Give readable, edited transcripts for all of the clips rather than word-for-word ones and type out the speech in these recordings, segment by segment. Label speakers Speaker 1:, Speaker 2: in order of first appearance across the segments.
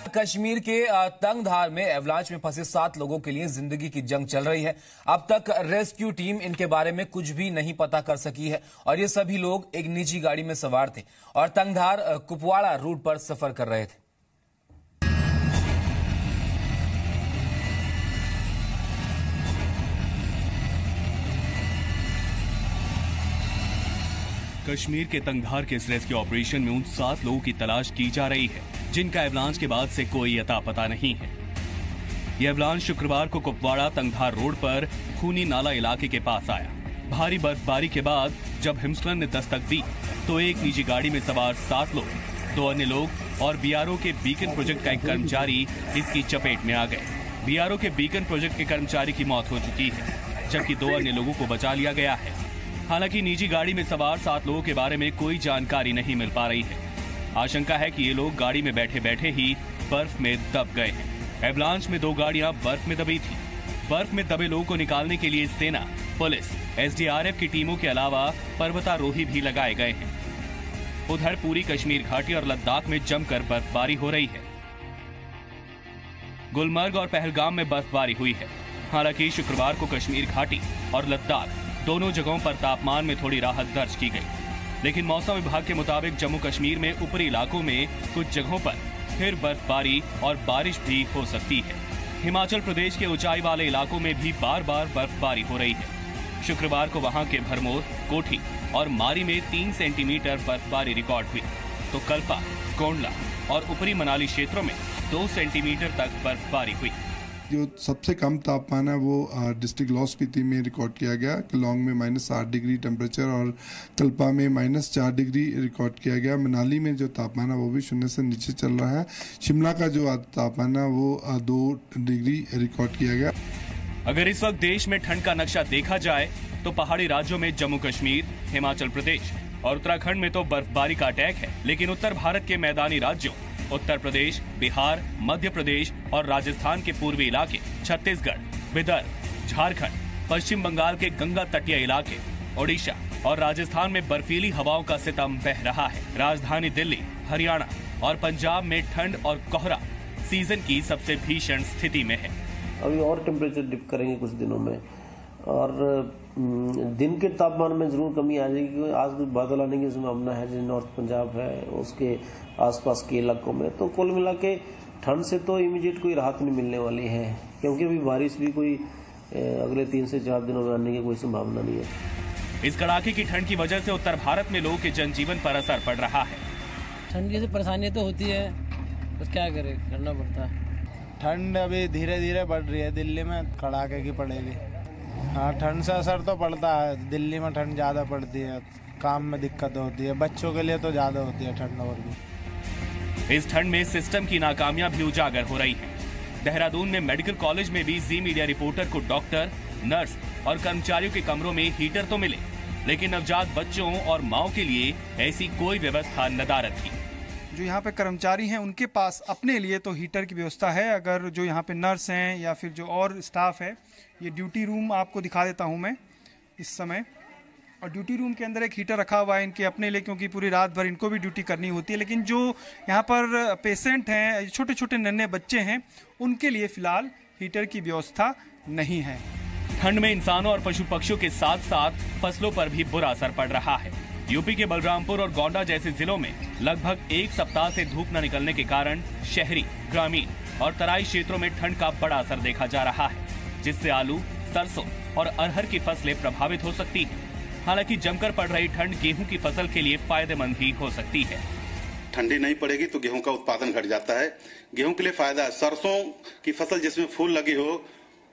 Speaker 1: कश्मीर के तंगधार में एवलांच में फंसे 7 लोगों के लिए जिंदगी की जंग चल रही है। अब तक रेस्क्यू टीम इनके बारे में कुछ भी नहीं पता कर सकी है और ये सभी लोग एक निजी गाड़ी में सवार थे और तंगधार कुपवाड़ा रूट पर सफर कर रहे थे।
Speaker 2: कश्मीर के तंगधार के इस रेस्क्यू ऑपरेशन में उन 7 लोगों की तलाश की जा रही है जिनका एवलांच के बाद से कोई अता पता नहीं है। यह एवलांच शुक्रवार को कुपवाड़ा तंगधार रोड पर खूनी नाला इलाके के पास आया। भारी बर्फबारी के बाद जब हिमस्खलन ने दस्तक दी तो एक निजी गाड़ी में सवार 7 लोग, 2 अन्य लोग और बीआरओ के बीकन प्रोजेक्ट का एक कर्मचारी इसकी चपेट में आ गए। बीआरओ के बीकन प्रोजेक्ट के कर्मचारी की मौत हो चुकी है जबकि 2 अन्य लोगों को बचा लिया गया है। हालांकि निजी गाड़ी में सवार 7 लोगों के बारे में कोई जानकारी नहीं मिल पा रही है। आशंका है कि ये लोग गाड़ी में बैठे बैठे ही बर्फ में दब गए हैं। एवलांच में 2 गाड़ियां बर्फ में दबी थी। बर्फ में दबे लोगों को निकालने के लिए सेना, पुलिस, एसडीआरएफ की टीमों के अलावा पर्वतारोही भी लगाए गए हैं। उधर पूरी कश्मीर घाटी और लद्दाख में जमकर बर्फबारी हो रही है। गुलमर्ग और पहलगाम में बर्फबारी हुई है। हालांकि शुक्रवार को कश्मीर घाटी और लद्दाख दोनों जगहों पर तापमान में थोड़ी राहत दर्ज की गई, लेकिन मौसम विभाग के मुताबिक जम्मू कश्मीर में ऊपरी इलाकों में कुछ जगहों पर फिर बर्फबारी और बारिश भी हो सकती है। हिमाचल प्रदेश के ऊंचाई वाले इलाकों में भी बार बार बर्फबारी हो रही है। शुक्रवार को वहां के भरमौर, कोठी और मारी में 3 सेंटीमीटर बर्फबारी रिकॉर्ड हुई तो कल्पा, कोंडला और ऊपरी मनाली क्षेत्रों में 2 सेंटीमीटर तक बर्फबारी हुई।
Speaker 3: जो सबसे कम तापमान है वो डिस्ट्रिक्ट लाहौल स्पीति में रिकॉर्ड किया गया। किलोंग में -8 डिग्री टेम्परेचर और कल्पा में -4 डिग्री रिकॉर्ड किया गया। मनाली में जो तापमान है वो भी 0 से नीचे चल रहा है। शिमला का जो तापमान है वो 2 डिग्री रिकॉर्ड किया गया।
Speaker 2: अगर इस वक्त देश में ठंड का नक्शा देखा जाए तो पहाड़ी राज्यों में जम्मू कश्मीर, हिमाचल प्रदेश और उत्तराखंड में तो बर्फबारी का अटैक है, लेकिन उत्तर भारत के मैदानी राज्यों उत्तर प्रदेश, बिहार, मध्य प्रदेश और राजस्थान के पूर्वी इलाके, छत्तीसगढ़, विदर्भ, झारखंड, पश्चिम बंगाल के गंगा तटीय इलाके, ओडिशा और राजस्थान में बर्फीली हवाओं का सितम बह रहा है। राजधानी दिल्ली, हरियाणा और पंजाब में ठंड और कोहरा सीजन की सबसे भीषण स्थिति में है।
Speaker 4: अभी और टेम्परेचर डिप करेंगे कुछ दिनों में और दिन के तापमान में जरूर कमी आ जाएगी क्योंकि आज कुछ बादल आने की संभावना है जो नॉर्थ पंजाब है उसके आसपास के इलाकों में। तो कुल मिला के ठंड से तो इमीडिएट कोई राहत नहीं मिलने वाली है क्योंकि अभी बारिश भी कोई अगले 3 से 4 दिनों में आने की कोई संभावना नहीं है।
Speaker 2: इस कड़ाके की ठंड की वजह से उत्तर भारत में लोगों के जनजीवन पर असर पड़ रहा है।
Speaker 5: ठंड की परेशानी तो होती है, बस क्या करे, करना पड़ता है।
Speaker 6: ठंड अभी धीरे धीरे बढ़ रही है, दिल्ली में कड़ाके की पड़ेगी। हाँ, ठंड से असर तो पड़ता है। दिल्ली में ठंड ज़्यादा पड़ती है, काम में दिक्कत होती है, बच्चों के लिए तो ज़्यादा होती है ठंड और भी।
Speaker 2: इस ठंड में सिस्टम की नाकामियां भी उजागर हो रही हैं। देहरादून में मेडिकल कॉलेज में भी जी मीडिया रिपोर्टर को डॉक्टर, नर्स और कर्मचारियों के कमरों में हीटर तो मिले, लेकिन नवजात बच्चों और माओ के लिए ऐसी कोई व्यवस्था नदारद थी।
Speaker 7: जो यहाँ पे कर्मचारी हैं उनके पास अपने लिए तो हीटर की व्यवस्था है। अगर जो यहाँ पे नर्स हैं या फिर जो और स्टाफ है, ये ड्यूटी रूम आपको दिखा देता हूँ मैं इस समय। और ड्यूटी रूम के अंदर एक हीटर रखा हुआ है इनके अपने लिए, क्योंकि पूरी रात भर इनको भी ड्यूटी करनी होती है। लेकिन जो यहाँ पर पेशेंट हैं, छोटे छोटे नन्हे बच्चे हैं, उनके लिए फिलहाल हीटर की व्यवस्था नहीं है।
Speaker 2: ठंड में इंसानों और पशु पक्षियों के साथ साथ फसलों पर भी बुरा असर पड़ रहा है। यूपी के बलरामपुर और गोंडा जैसे जिलों में लगभग 1 सप्ताह से धूप न निकलने के कारण शहरी, ग्रामीण और तराई क्षेत्रों में ठंड का बड़ा असर देखा जा रहा है, जिससे आलू, सरसों और अरहर की फसलें प्रभावित हो सकती हैं। हालांकि जमकर पड़ रही ठंड गेहूं की फसल के लिए फायदेमंद भी हो सकती है।
Speaker 8: ठंडी नहीं पड़ेगी तो गेहूं का उत्पादन घट जाता है। गेहूं के लिए फायदा है। सरसों की फसल जिसमें फूल लगी हो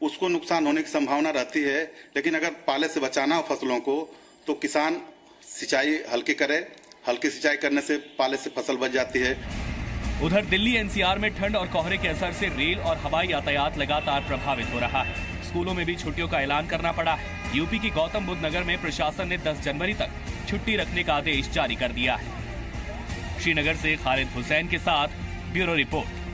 Speaker 8: उसको नुकसान होने की संभावना रहती है, लेकिन अगर पाले से बचाना हो फसलों को तो किसान सिंचाई हल्की करे। हल्की सिंचाई करने से पाले से फसल बच जाती है।
Speaker 2: उधर दिल्ली एनसीआर में ठंड और कोहरे के असर से रेल और हवाई यातायात लगातार प्रभावित हो रहा है। स्कूलों में भी छुट्टियों का ऐलान करना पड़ा है। यूपी की गौतम बुद्ध नगर में प्रशासन ने 10 जनवरी तक छुट्टी रखने का आदेश जारी कर दिया है। श्रीनगर से खालिद हुसैन के साथ ब्यूरो रिपोर्ट।